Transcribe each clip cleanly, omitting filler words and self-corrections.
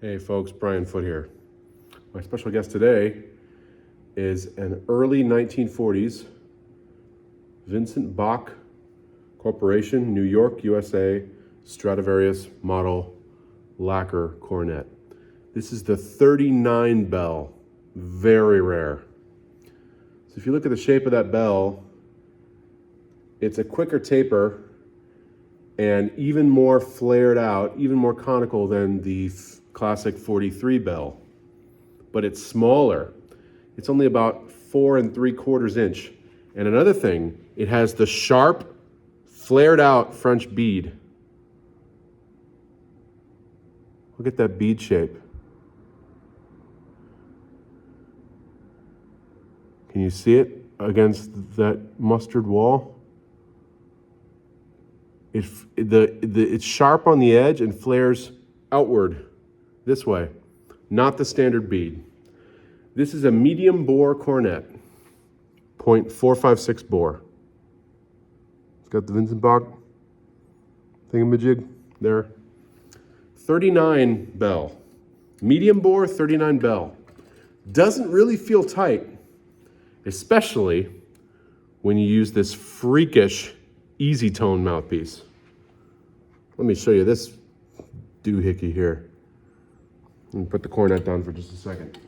Hey folks, Brian Foote here. My special guest today is an early 1940s Vincent Bach Corporation, New York, USA, Stradivarius model lacquer cornet. This is the 39 bell, very rare. So if you look at the shape of that bell, it's a quicker taper and even more flared out, even more conical than the classic 43 bell, but it's smaller. It's only about 4 3/4 inch. And another thing, it has the sharp, flared out French bead. Look at that bead shape. Can you see it against that mustard wall? It's sharp on the edge and flares outward this way, not the standard bead. This is a medium bore cornet, 0.456 bore. It's got the Vincent Bach thingamajig there. 39 bell, medium bore 39 bell. Doesn't really feel tight, especially when you use this freakish easy tone mouthpiece. Let me show you this doohickey here. Let me put the cornet down for just a second.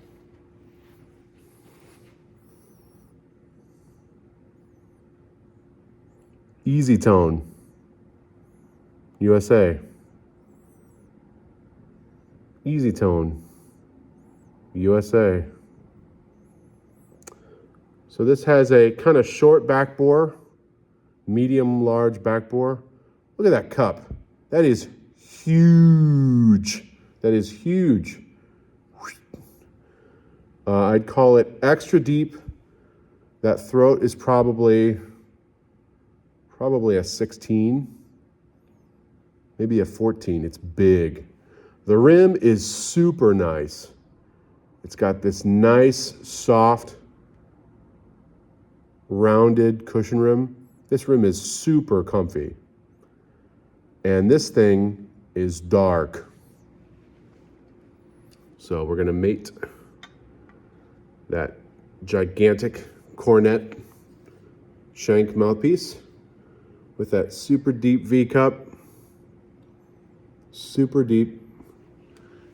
Easy tone, USA. Easy tone, USA. So this has a kind of short back bore, medium large back bore. Look at that cup. That is huge. That is huge. I'd call it extra deep. That throat is probably a 16, maybe a 14. It's big. The rim is super nice. It's got this nice, soft, rounded cushion rim. This rim is super comfy. And this thing is dark. So we're gonna mate that gigantic cornet shank mouthpiece with that super deep V cup. Super deep.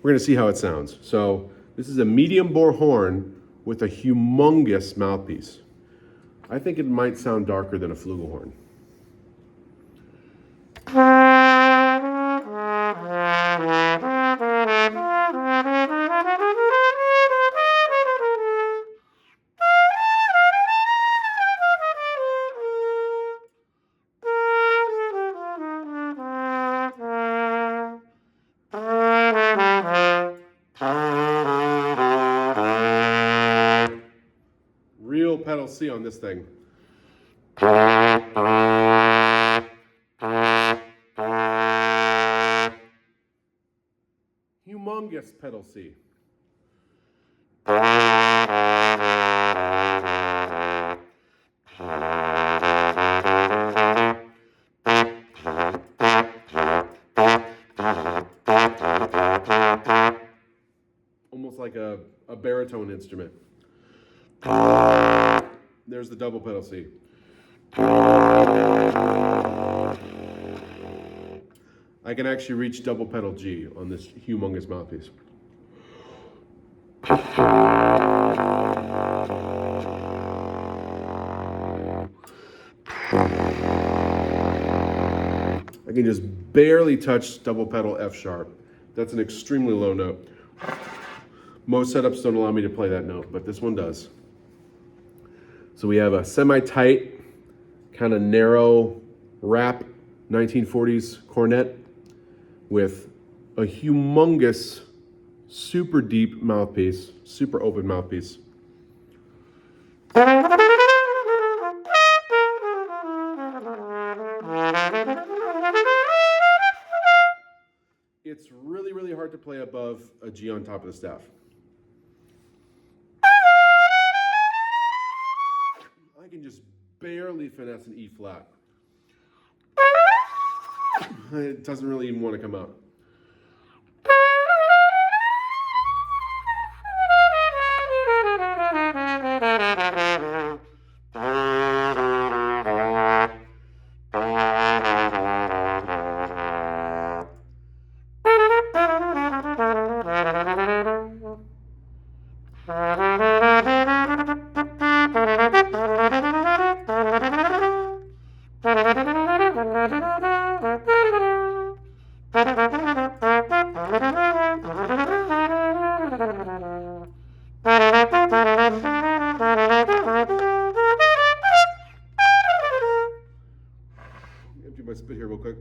We're gonna see how it sounds. So this is a medium bore horn with a humongous mouthpiece. I think it might sound darker than a flugelhorn. Real pedal C on this thing. Humongous pedal C. Almost like a baritone instrument. There's the double pedal C. I can actually reach double pedal G on this humongous mouthpiece. I can just barely touch double pedal F sharp. That's an extremely low note. Most setups don't allow me to play that note, but this one does. So we have a semi-tight, kind of narrow wrap 1940s cornet with a humongous, super deep mouthpiece, super open mouthpiece. It's really, really hard to play above a G on top of the staff. I can just barely finesse an E flat. It doesn't really even want to come out. Empty my spit here real quick.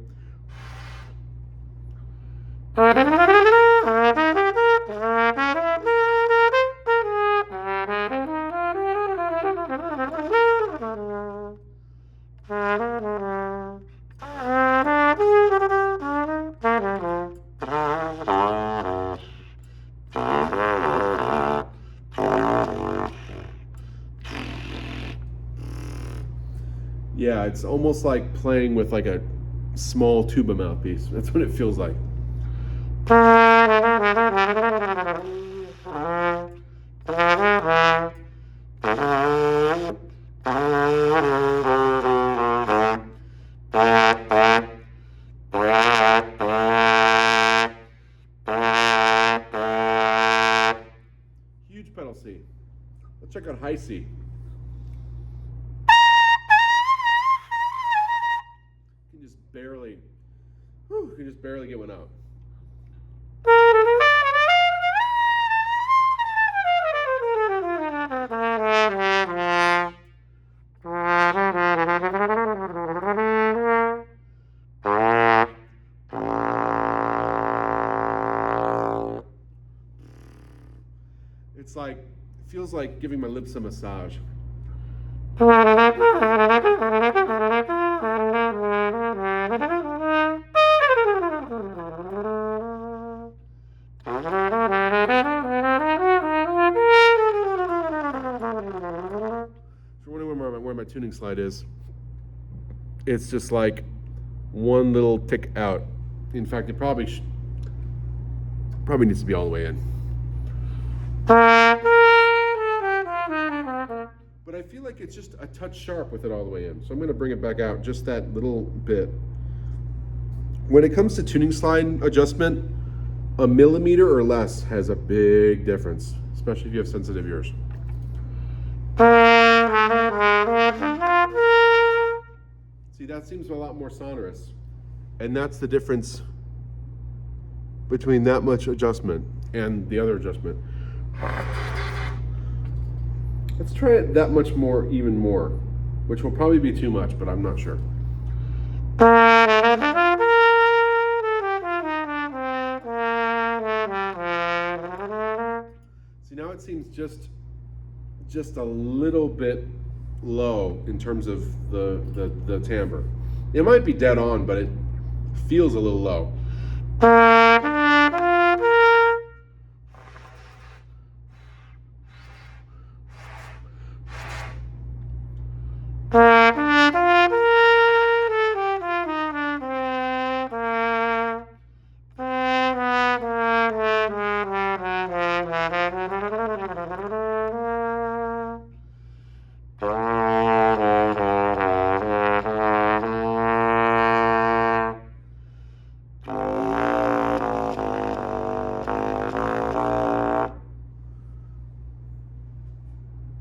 Yeah, it's almost like playing with like a small tuba mouthpiece. That's what it feels like. Huge pedal C. Let's check out high C. You can just barely get one out. It's like, it feels like giving my lips a massage. Where my tuning slide is, it's just like one little tick out. In fact, it probably needs to be all the way in. But I feel like it's just a touch sharp with it all the way in. So I'm going to bring it back out just that little bit. When it comes to tuning slide adjustment, a millimeter or less has a big difference, especially if you have sensitive ears. See, that seems a lot more sonorous. And that's the difference between that much adjustment and the other adjustment. Let's try it that much more, even more, which will probably be too much, but I'm not sure. See, now it seems just a little bit low in terms of the timbre. It might be dead on, but it feels a little low.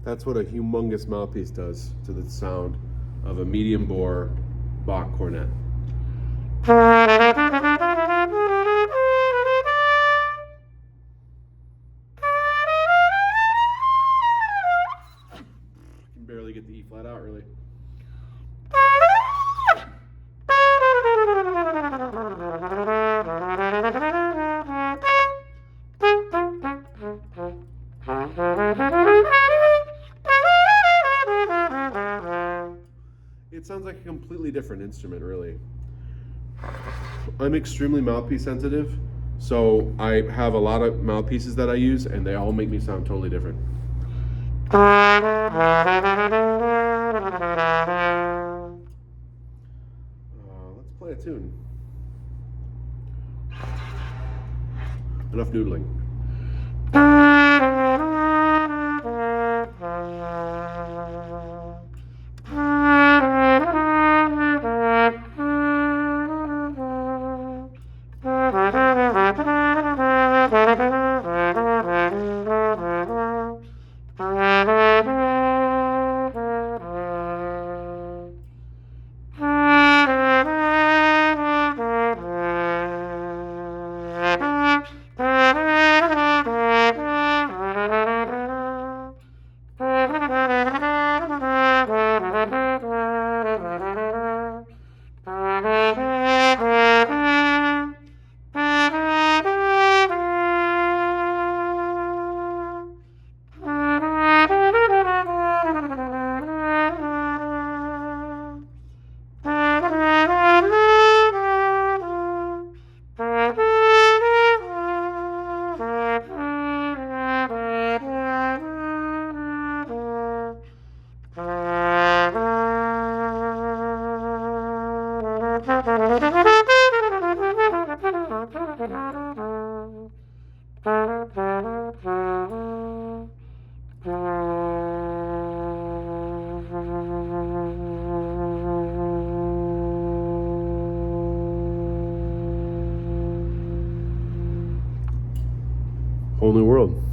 That's what a humongous mouthpiece does to the sound of a medium bore Bach cornet. Can barely get the E flat out, really. It sounds like a completely different instrument, really. I'm extremely mouthpiece sensitive, so I have a lot of mouthpieces that I use, and they all make me sound totally different. Let's play a tune. Enough noodling. Whole new world.